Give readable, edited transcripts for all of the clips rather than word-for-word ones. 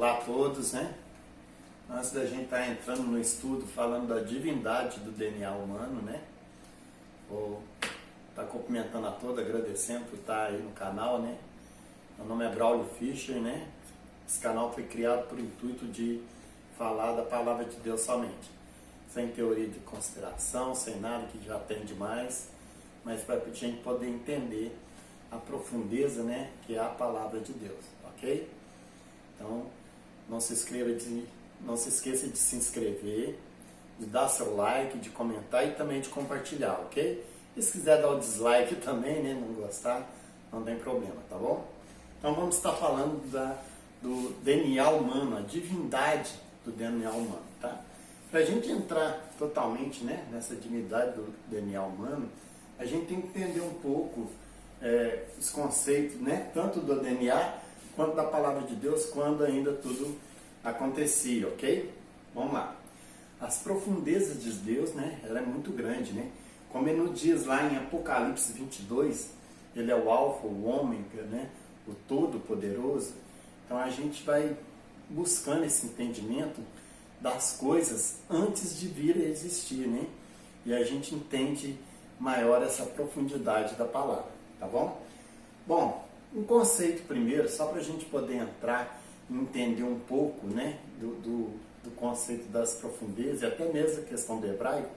Olá a todos, né? Antes da gente estar entrando no estudo falando da divindade do DNA humano, né? Vou estar cumprimentando a todos, agradecendo por estar aí no canal, né? Meu nome é Braulio Fischer, né? Esse canal foi criado por intuito de falar da palavra de Deus somente, sem teoria de conspiração, sem nada que já tem demais, mas para a gente poder entender a profundeza, né, que é a palavra de Deus, ok? Então, não se esqueça de se inscrever, de dar seu like, de comentar e também de compartilhar, ok? E se quiser dar o dislike também, né, não gostar, não tem problema, tá bom? Então vamos estar falando do DNA humano, a divindade do DNA humano, tá? Para a gente entrar totalmente, né, nessa divindade do DNA humano, a gente tem que entender um pouco os conceitos, né, tanto do DNA quanto da palavra de Deus, quando ainda tudo acontecia, ok? Vamos lá. As profundezas de Deus, né, ela é muito grande, né? Como ele nos diz lá em Apocalipse 22, ele é o alfa, o ômega, né, o todo-poderoso. Então a gente vai buscando esse entendimento das coisas antes de vir a existir, né? E a gente entende maior essa profundidade da palavra, tá bom? Bom, um conceito primeiro, só para a gente poder entrar e entender um pouco, né, do conceito das profundezas e até mesmo a questão do hebraico.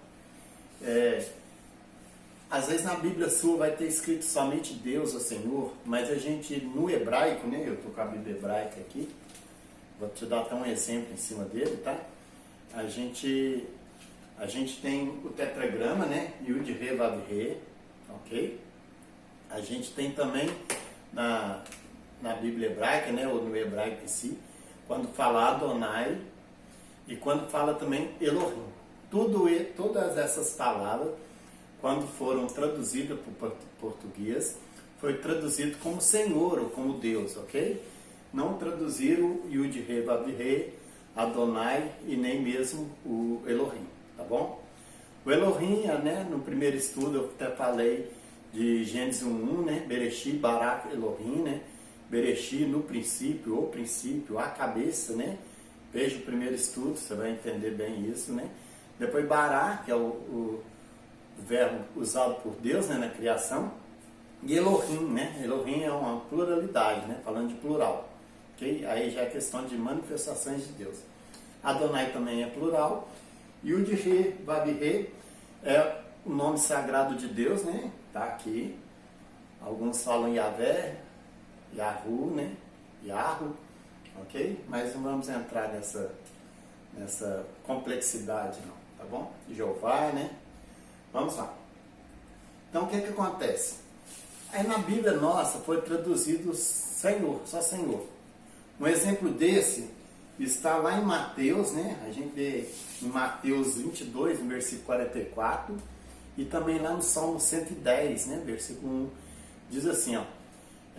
Às vezes na Bíblia sua vai ter escrito somente Deus, o Senhor, mas a gente no hebraico, né, eu estou com a Bíblia hebraica aqui, vou te dar até um exemplo em cima dele, tá? A gente tem o tetragrama, né, Yud He Vav He, ok? A gente tem também na Bíblia hebraica, né, ou no hebraico em si, quando fala Adonai e quando fala também Elohim. Todas essas palavras, quando foram traduzidas para o português, foi traduzido como Senhor ou como Deus, ok? Não traduziram Yud He Vav He, Adonai e nem mesmo o Elohim, tá bom? O Elohim, né, no primeiro estudo eu até falei de Gênesis 1:1, né? Bereshit bara Elohim, né? Bereshit no princípio, o princípio, a cabeça, né? Veja o primeiro estudo, você vai entender bem isso, né? Depois bara, que é o verbo usado por Deus, né, na criação, e Elohim, né? Elohim é uma pluralidade, né? Falando de plural, ok? Aí já é questão de manifestações de Deus. Adonai também é plural. Yud He Vav He é o nome sagrado de Deus, né? Tá aqui. Alguns falam Yahvé, Yahu, né? Yahu, ok? Mas não vamos entrar nessa complexidade, não, tá bom? Jeová, né? Vamos lá. Então, o que acontece? Aí na Bíblia nossa foi traduzido Senhor, só Senhor. Um exemplo desse está lá em Mateus, né? A gente vê em Mateus 22, no versículo 44, e também lá no Salmo 110, né? Versículo 1, diz assim, ó,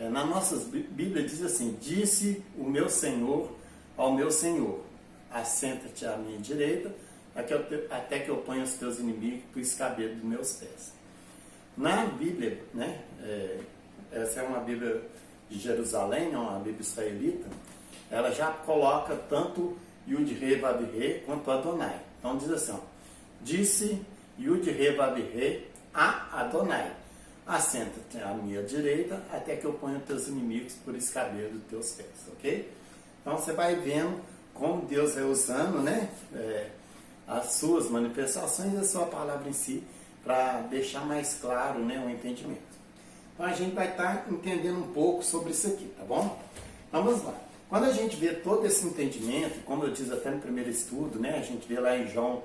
na nossa Bíblia diz assim: disse o meu Senhor ao meu Senhor, assenta-te à minha direita, até que eu ponha os teus inimigos por escabelo dos meus pés. Na Bíblia, né? Essa é uma Bíblia de Jerusalém, uma Bíblia israelita, ela já coloca tanto Yud He Vav He quanto Adonai. Então diz assim, ó, disse Yud He Vav He a Adonai, assenta-te à minha direita até que eu ponha teus inimigos por escabelo dos teus pés, ok? Então você vai vendo como Deus é usando, né, as suas manifestações e a sua palavra em si para deixar mais claro, né, o entendimento. Então a gente vai estar entendendo um pouco sobre isso aqui, tá bom? Então vamos lá. Quando a gente vê todo esse entendimento, como eu disse até no primeiro estudo, né, a gente vê lá em João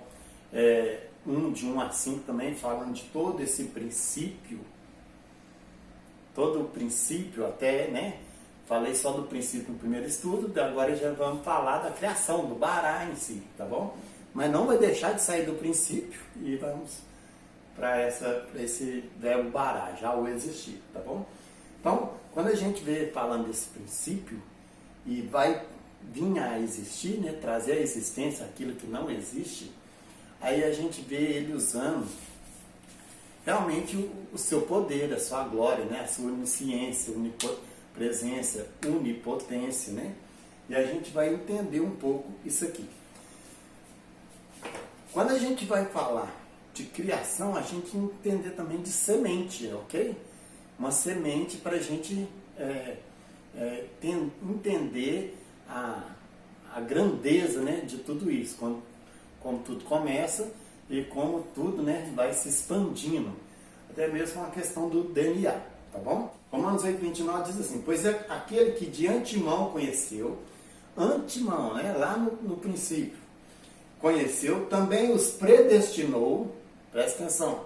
1, de 1 a 5 também, falando de todo esse princípio, todo o princípio até, né, falei só do princípio no primeiro estudo, agora já vamos falar da criação, do bará em si, tá bom? Mas não vai deixar de sair do princípio e vamos para esse verbo bará, já o existir, tá bom? Então, quando a gente vê falando desse princípio, e vai vir a existir, né, trazer à existência aquilo que não existe, aí a gente vê ele usando realmente o seu poder, a sua glória, né, a sua onisciência, presença, onipotência, né? e a gente vai entender um pouco isso aqui. Quando a gente vai falar de criação, a gente entender também de semente, ok? Uma semente para a gente entender a grandeza, né, de tudo isso, como tudo começa e como tudo, né, vai se expandindo. Até mesmo uma questão do DNA, tá bom? Romanos 8:29 diz assim: pois é aquele que de antemão conheceu, antemão, né, lá no princípio, conheceu, também os predestinou, presta atenção,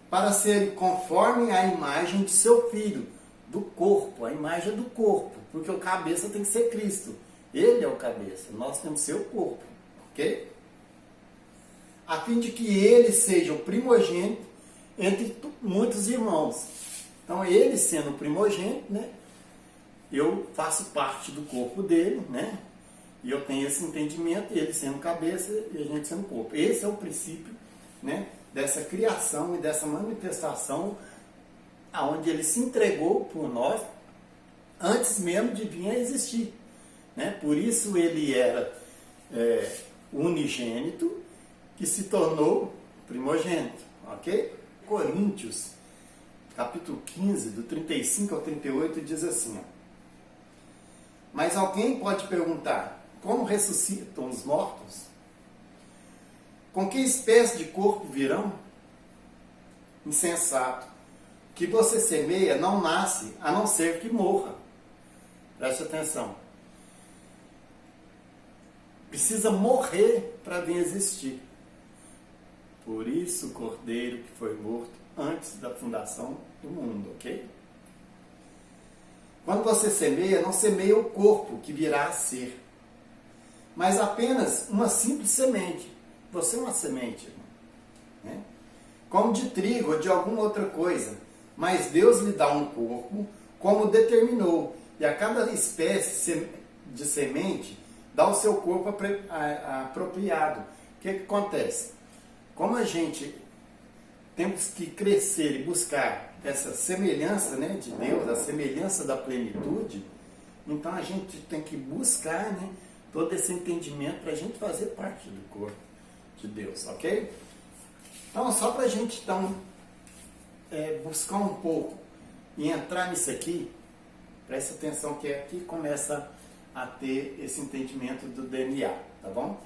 para ser conforme a imagem de seu filho, do corpo, a imagem do corpo, porque o cabeça tem que ser Cristo. Ele é o cabeça, nós temos que ser o corpo, ok? A fim de que ele seja o primogênito entre muitos irmãos. Então, ele sendo o primogênito, né, eu faço parte do corpo dele, né, e eu tenho esse entendimento, ele sendo cabeça e a gente sendo corpo. Esse é o princípio, né, dessa criação e dessa manifestação, aonde ele se entregou por nós antes mesmo de vir a existir, né? Por isso ele era unigênito, que se tornou primogênito, ok? Coríntios, capítulo 15, do 35 ao 38, diz assim, ó: mas alguém pode perguntar, como ressuscitam os mortos? Com que espécie de corpo virão? Insensato, que você semeia não nasce, a não ser que morra. Preste atenção. Precisa morrer para vir existir. Por isso o cordeiro que foi morto antes da fundação do mundo, ok? Quando você semeia, não semeia o corpo que virá a ser, mas apenas uma simples semente. Você é uma semente, né? Como de trigo ou de alguma outra coisa, mas Deus lhe dá um corpo como determinou, e a cada espécie de semente dá o seu corpo apropriado. O que acontece? Como a gente temos que crescer e buscar essa semelhança, né, de Deus, a semelhança da plenitude, então a gente tem que buscar, né, todo esse entendimento para a gente fazer parte do corpo de Deus, ok? Então, só para a gente então, buscar um pouco e entrar nisso aqui, presta atenção que aqui começa a ter esse entendimento do DNA, tá bom?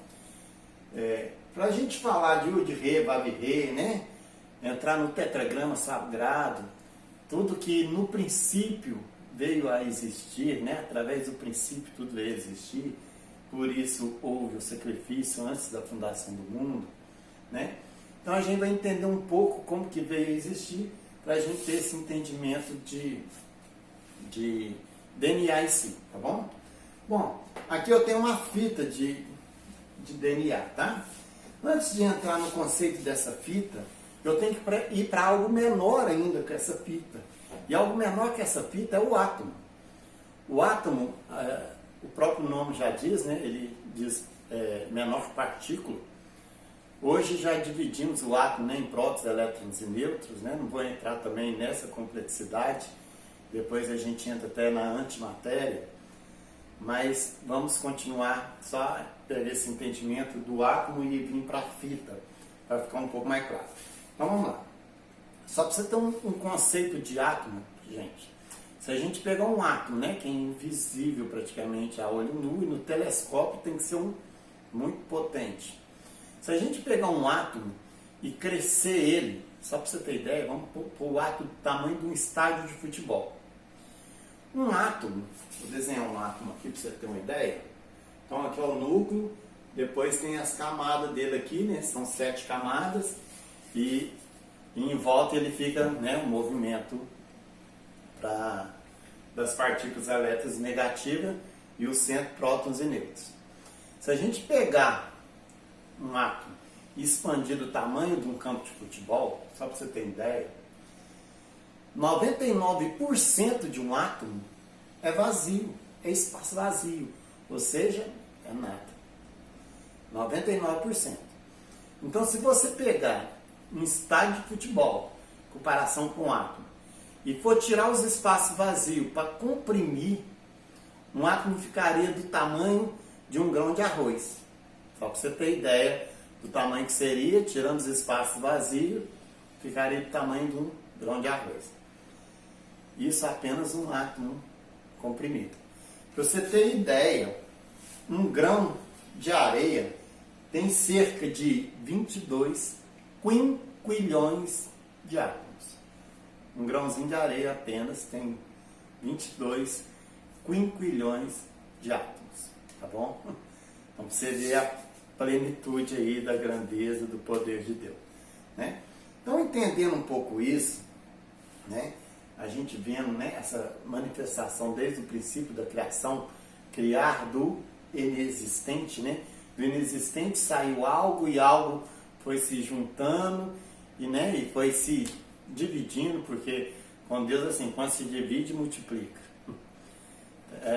Para a gente falar de Yud Re, Vav Re, né? Entrar no tetragrama sagrado, tudo que no princípio veio a existir, né? Através do princípio tudo veio a existir, por isso houve o sacrifício antes da fundação do mundo, né? Então a gente vai entender um pouco como que veio a existir, para a gente ter esse entendimento de DNA em si, tá bom? Bom, aqui eu tenho uma fita de DNA, tá? Antes de entrar no conceito dessa fita, eu tenho que ir para algo menor ainda que essa fita. E algo menor que essa fita é o átomo. O átomo, o próprio nome já diz, né? Ele diz menor partícula. Hoje já dividimos o átomo, né, em prótons, elétrons e nêutrons, né? Não vou entrar também nessa complexidade. Depois a gente entra até na antimatéria. Mas vamos continuar só pegar esse entendimento do átomo e vir para a fita, para ficar um pouco mais claro. Então vamos lá. Só para você ter um conceito de átomo, gente. Se a gente pegar um átomo, né, que é invisível praticamente a olho nu, e no telescópio tem que ser muito potente. Se a gente pegar um átomo e crescer ele, só para você ter ideia, vamos pôr o átomo do tamanho de um estádio de futebol. Um átomo, vou desenhar um átomo aqui para você ter uma ideia. Então aqui é o núcleo, depois tem as camadas dele aqui, né? São 7 camadas e em volta ele fica, né, um movimento das partículas elétricas negativas e o centro prótons e nêutrons. Se a gente pegar um átomo e expandir do tamanho de um campo de futebol, só para você ter ideia, 99% de um átomo é vazio, é espaço vazio, ou seja, é nada. 99%. Então, se você pegar um estádio de futebol, em comparação com um átomo, e for tirar os espaços vazios para comprimir um átomo ficaria do tamanho de um grão de arroz. Só para você ter ideia do tamanho que seria, tirando os espaços vazios, ficaria do tamanho de um grão de arroz. Isso é apenas um átomo comprimido. Para você ter ideia, um grão de areia tem cerca de 22 quinquilhões de átomos. Um grãozinho de areia apenas tem 22 quinquilhões de átomos, tá bom? Então você vê a plenitude aí da grandeza do poder de Deus, né? Então, entendendo um pouco isso, né, a gente vendo, né, essa manifestação desde o princípio da criação, criar do inexistente, né? Do inexistente saiu algo e algo foi se juntando e, né, e foi se dividindo, porque com Deus assim, quando se divide, multiplica.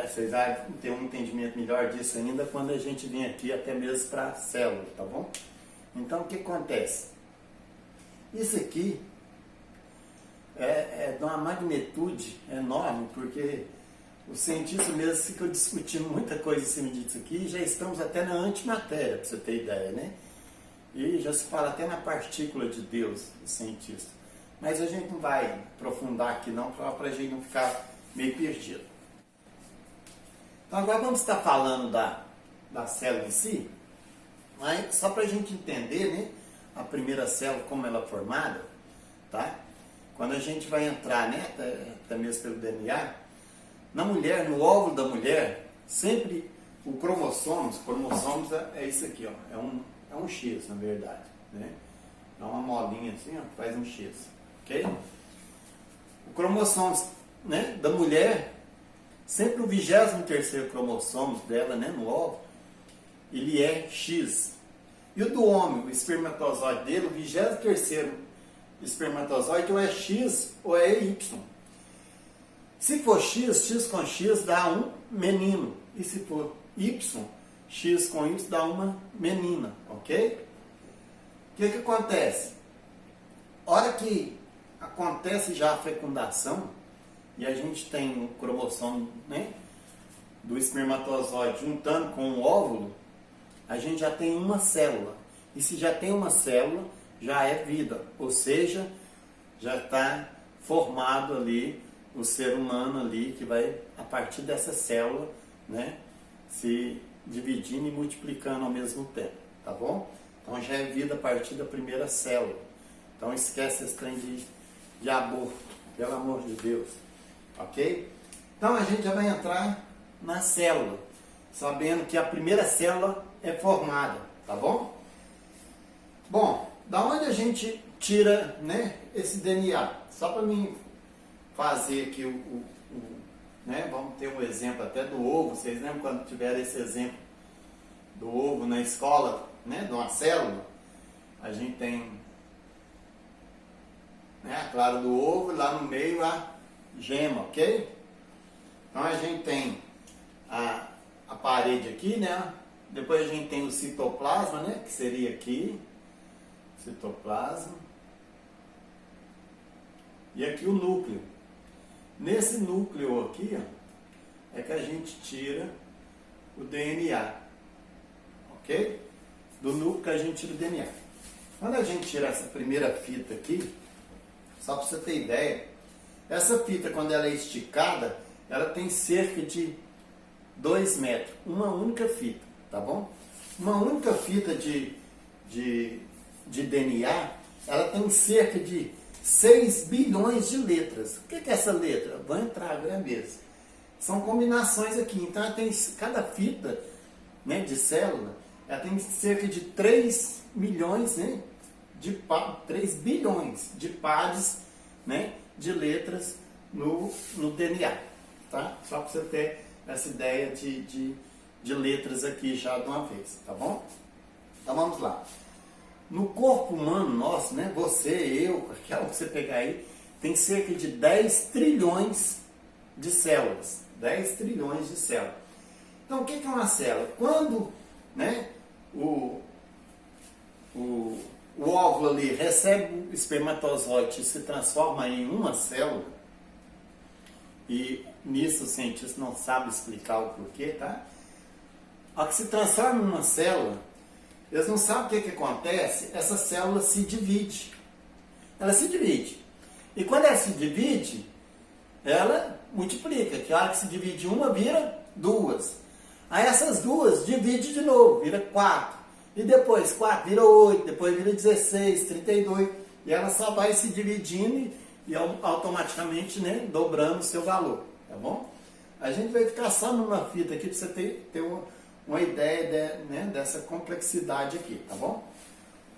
Vocês vão ter um entendimento melhor disso ainda quando a gente vem aqui até mesmo para a célula, tá bom? Então, o que acontece? Isso aqui é de uma magnitude enorme, porque os cientistas mesmo ficam discutindo muita coisa em cima disso aqui, e já estamos até na antimatéria, para você ter ideia, né? E já se fala até na partícula de Deus, os cientistas. Mas a gente não vai aprofundar aqui não, para a gente não ficar meio perdido. Então agora vamos estar falando da célula em si, mas só para a gente entender, né, a primeira célula, como ela é formada, tá? Quando a gente vai entrar, né, até mesmo pelo DNA, na mulher, no óvulo da mulher, sempre o cromossomos é isso aqui, ó, é um X, na verdade, né? É uma molinha assim, ó, que faz um X, ok? O cromossomo, né, da mulher, sempre o 23º cromossomo dela, né, no óvulo, ele é X. E o do homem, o espermatozoide dele, o 23º espermatozoide, ou é X ou é Y. Se for X, X com X dá um menino. E se for Y, X com Y dá uma menina, ok? O que acontece? Hora que acontece já a fecundação, e a gente tem o cromossomo, né, do espermatozoide juntando com o óvulo, a gente já tem uma célula. E se já tem uma célula, já é vida. Ou seja, já está formado ali o ser humano ali, que vai, a partir dessa célula, né, se dividindo e multiplicando ao mesmo tempo. Tá bom? Então já é vida a partir da primeira célula. Então esquece esse trem de aborto, pelo amor de Deus. Ok? Então a gente já vai entrar na célula, sabendo que a primeira célula é formada, tá bom? Bom, da onde a gente tira, né, esse DNA? Só para mim fazer aqui né, vamos ter um exemplo até do ovo. Vocês lembram quando tiveram esse exemplo do ovo na escola, né, de uma célula? A gente tem, né, a clara do ovo, lá no meio a gema, ok? Então a gente tem a parede aqui, né? Depois a gente tem o citoplasma, né? Que seria aqui, citoplasma. E aqui o núcleo. Nesse núcleo aqui, ó, é que a gente tira o DNA, ok? Do núcleo que a gente tira o DNA. Quando a gente tira essa primeira fita aqui, só para você ter ideia, essa fita, quando ela é esticada, ela tem cerca de 2 metros. Uma única fita, tá bom? Uma única fita de DNA, ela tem cerca de 6 bilhões de letras. O que é essa letra? Vou entrar agora mesmo. São combinações aqui. Então, ela tem, cada fita, né, de célula, ela tem cerca de 3 milhões, né, 3 bilhões de pares, né, de letras no DNA, tá? Só para você ter essa ideia de letras aqui já de uma vez, tá bom? Então vamos lá. No corpo humano nosso, né, você, eu, qualquer um que você pegar aí, tem cerca de 10 trilhões de células. 10 trilhões de células. Então o que é uma célula? Quando, né, o óvulo ali recebe o espermatozoide e se transforma em uma célula, e nisso os cientistas não sabem explicar o porquê, tá? A hora que se transforma numa célula, eles não sabem o que acontece, essa célula se divide. Ela se divide. E quando ela se divide, ela multiplica, que a hora que se divide uma, vira duas. Aí essas duas divide de novo, vira 4. E depois 4 vira 8, depois vira 16, 32. E ela só vai se dividindo e automaticamente, né, dobrando o seu valor, tá bom? A gente vai ficar só numa fita aqui para você ter uma ideia né, dessa complexidade aqui, tá bom?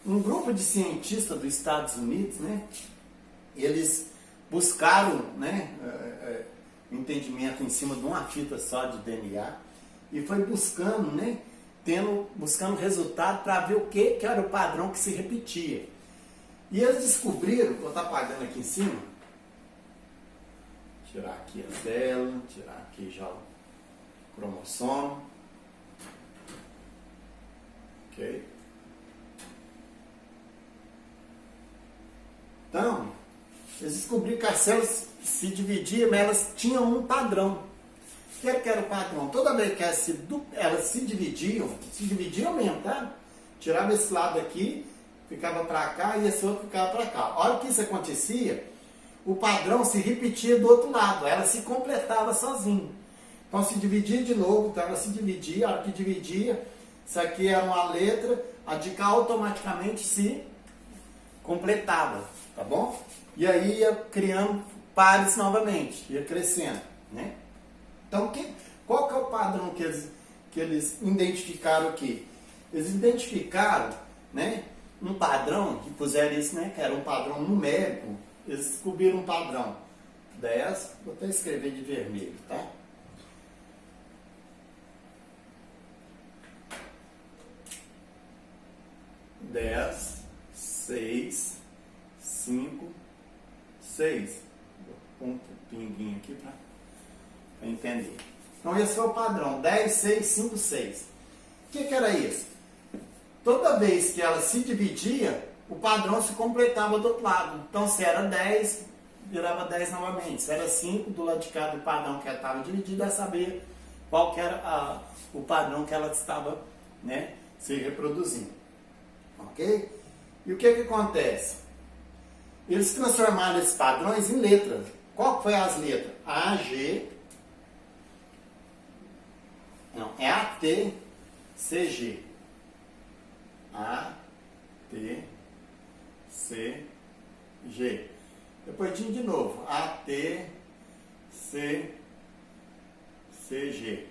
Um grupo de cientistas dos Estados Unidos, né, eles buscaram, né, entendimento em cima de uma fita só de DNA e foi buscando, né, buscando resultado para ver o que era o padrão que se repetia. E eles descobriram, vou estar apagando aqui em cima, tirar aqui a célula, tirar aqui já o cromossomo, ok? Então, eles descobriram que as células se dividiam, mas elas tinham um padrão. O que era o padrão? Toda vez que elas se dividiam mesmo, tá? Tirava esse lado aqui, ficava para cá e esse outro ficava para cá. A hora que isso acontecia, o padrão se repetia do outro lado, ela se completava sozinha. Então se dividia de novo, então ela se dividia, a hora que dividia, isso aqui era uma letra, a de cá automaticamente se completava, tá bom? E aí ia criando pares novamente, ia crescendo, né? Então qual que é o padrão que eles identificaram aqui? Eles identificaram, né, um padrão, que puseram isso, né, que era um padrão numérico, eles descobriram um padrão 10, vou até escrever de vermelho, tá? 10, 6, 5, 6. Vou pôr um pinguinho aqui para entender. Então esse foi o padrão, 10, 6, 5, 6. O que era isso? Toda vez que ela se dividia, o padrão se completava do outro lado. Então se era 10, virava 10 novamente. Se era 5, do lado de cá do padrão que ela estava dividida, ela sabia qual que era o padrão que ela estava, né, se reproduzindo. Ok? E o que acontece? Eles transformaram esses padrões em letras. Qual que foi as letras? A, G, não, é A, T, C, G. A, T, C, G. Depois de novo. A, T, C, C, G.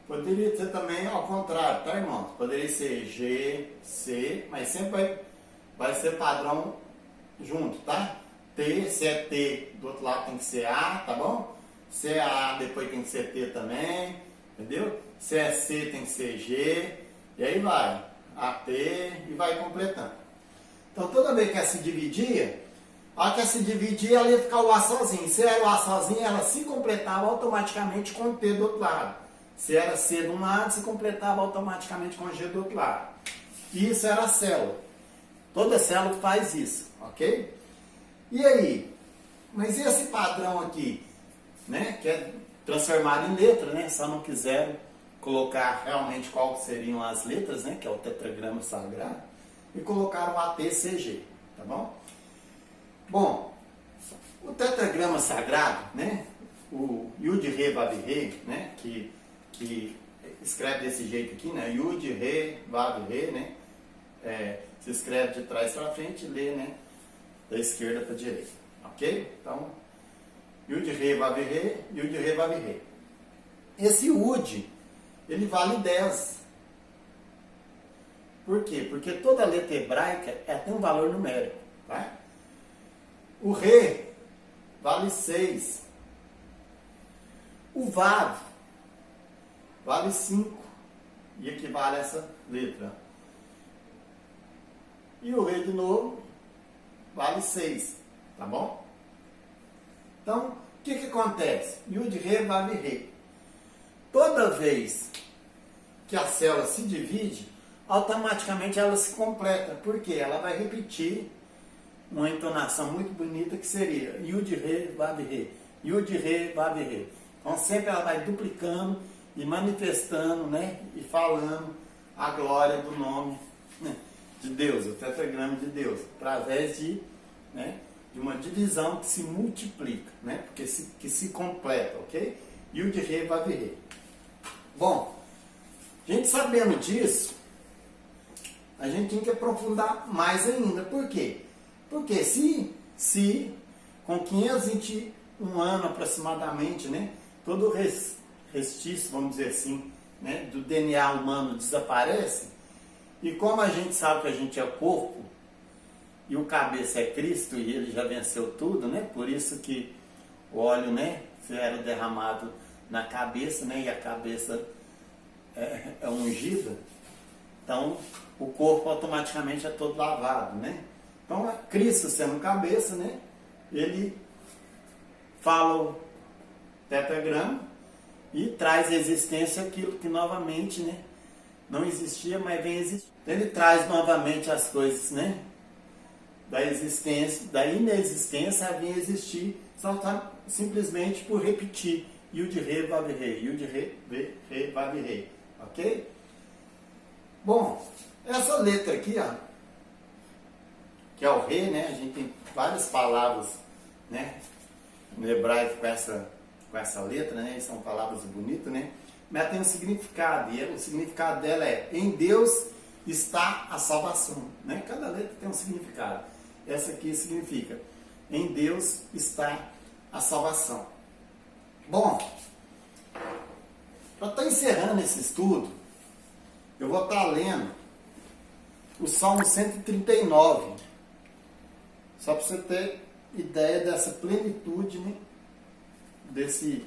Poderia ser também ao contrário, tá, irmãos? Poderia ser G, C, mas sempre vai ser padrão junto, tá? T, se é T, do outro lado tem que ser A, tá bom? Se é A, depois tem que ser T também, entendeu? Se é C, tem que ser G, e aí vai, AT e vai completando. Então toda vez que ela se dividia, a hora que ela se dividia, ela ia ficar o A sozinho. Se era o A sozinho, ela se completava automaticamente com o T do outro lado. Se era C de um lado, se completava automaticamente com G do outro lado. E isso era a célula. Toda célula faz isso, ok? E aí? Mas e esse padrão aqui, né? Que é transformado em letra, né? Só não quiseram colocar realmente quais seriam as letras, né? Que é o tetragrama sagrado. E colocaram ATCG, tá bom? Bom, o tetragrama sagrado, né? O Yud Re Vav Re, né? Que escreve desse jeito aqui, né? Yud Re Vav Re, né? Se escreve de trás para frente e lê, né? Da esquerda para a direita, ok? Então, Yud Re Vav Re, Yud Re Vav Re. Esse Yud, ele vale 10. Por quê? Porque toda letra hebraica tem um valor numérico, tá? O Re vale 6. O Vav vale 5 e equivale a essa letra. E o Re de novo vale 6, tá bom? Então, o que acontece? Yud Re Vav Re. Toda vez que a célula se divide, automaticamente ela se completa, porque ela vai repetir uma entonação muito bonita que seria Yud Re Vav Re. Yud, Re, Vav, Re. Então sempre ela vai duplicando e manifestando, né? E falando a glória do nome, né, de Deus, o tetragrama de Deus, através de, né, de uma divisão que se multiplica, né? Porque que se completa, ok? Yud, Re, Vav, Re. Bom, a gente sabendo disso, a gente tem que aprofundar mais ainda. Por quê? Porque se com 521 anos aproximadamente, né, todo o restício, vamos dizer assim, né, do DNA humano desaparece, e como a gente sabe que a gente é corpo, e o cabeça é Cristo, e ele já venceu tudo, né, por isso que o óleo, né, era derramado na cabeça, né, e a cabeça é ungida, então o corpo automaticamente é todo lavado, né? Então Cristo sendo cabeça, né, ele fala o tetragrama e traz à existência aquilo que novamente, né, não existia, mas vem existir. Ele traz novamente as coisas, né, da existência, da inexistência a vir existir, só tá simplesmente por repetir. Yud, Re, Vav, Re, Yud, Re, Vav, Re, ok? Bom, essa letra aqui, ó, que é o Re, né, a gente tem várias palavras, né, no hebraico com essa letra, né, são palavras bonitas, né, mas ela tem um significado, e o significado dela é: em Deus está a salvação, né, cada letra tem um significado. Essa aqui significa: em Deus está a salvação. Bom, para estar encerrando esse estudo, eu vou estar lendo o Salmo 139, só para você ter ideia dessa plenitude, né, desse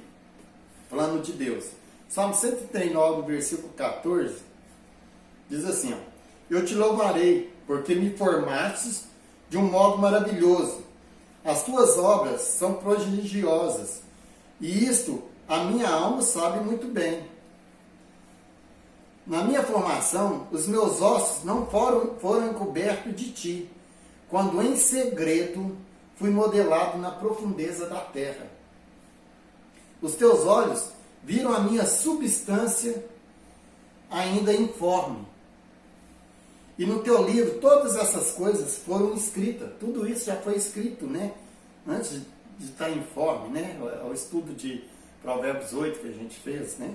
plano de Deus. Salmo 139, versículo 14, diz assim, ó: eu te louvarei, porque me formastes de um modo maravilhoso. As tuas obras são prodigiosas, e isto a minha alma sabe muito bem. Na minha formação, os meus ossos não foram encobertos de ti, quando em segredo fui modelado na profundeza da terra. Os teus olhos viram a minha substância ainda informe. E no teu livro todas essas coisas foram escritas. Tudo isso já foi escrito, né? Antes de estar informe, né? O estudo de Provérbios 8 que a gente fez, né?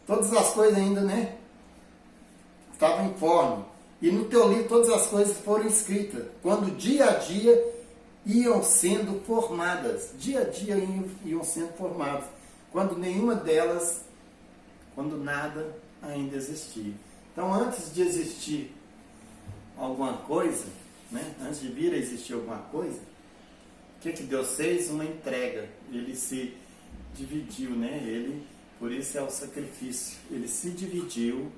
Todas as coisas ainda, né, estavam informe. E no teu livro todas as coisas foram escritas, quando dia a dia iam sendo formadas. Dia a dia iam sendo formadas. Quando nenhuma delas, quando nada ainda existia. Então, antes de existir alguma coisa, né, antes de vir a existir alguma coisa, o que Deus fez? Uma entrega. Ele se dividiu, né? Por isso é o sacrifício. Ele se dividiu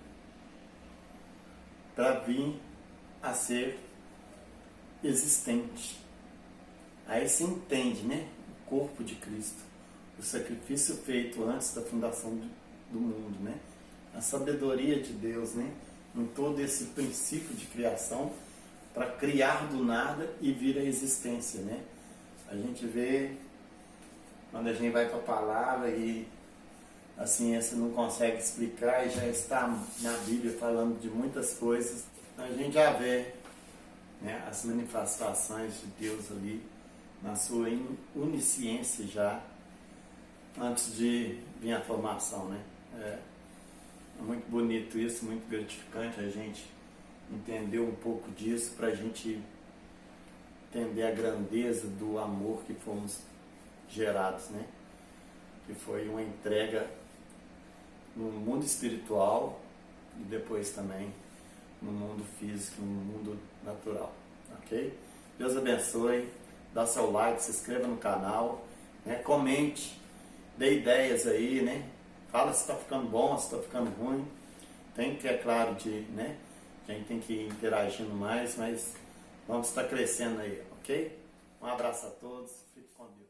para vir a ser existente. Aí se entende, né? O corpo de Cristo. O sacrifício feito antes da fundação do mundo, né? A sabedoria de Deus, né? Em todo esse princípio de criação, para criar do nada e vir à existência, né? A gente vê, quando a gente vai para a palavra e a ciência não consegue explicar e já está na Bíblia falando de muitas coisas, a gente já vê, né, as manifestações de Deus ali na sua onisciência já antes de vir a formação, né? É muito bonito isso, muito gratificante a gente entender um pouco disso, para a gente entender a grandeza do amor que fomos gerados, né? Que foi uma entrega no mundo espiritual e depois também no mundo físico, no mundo natural, ok? Deus abençoe, dá seu like, se inscreva no canal, né? Comente, dê ideias aí, né? Fala se está ficando bom, se está ficando ruim. Tem que, é claro, né? A gente tem que ir interagindo mais, mas vamos estar crescendo aí, ok? Um abraço a todos, fique com Deus.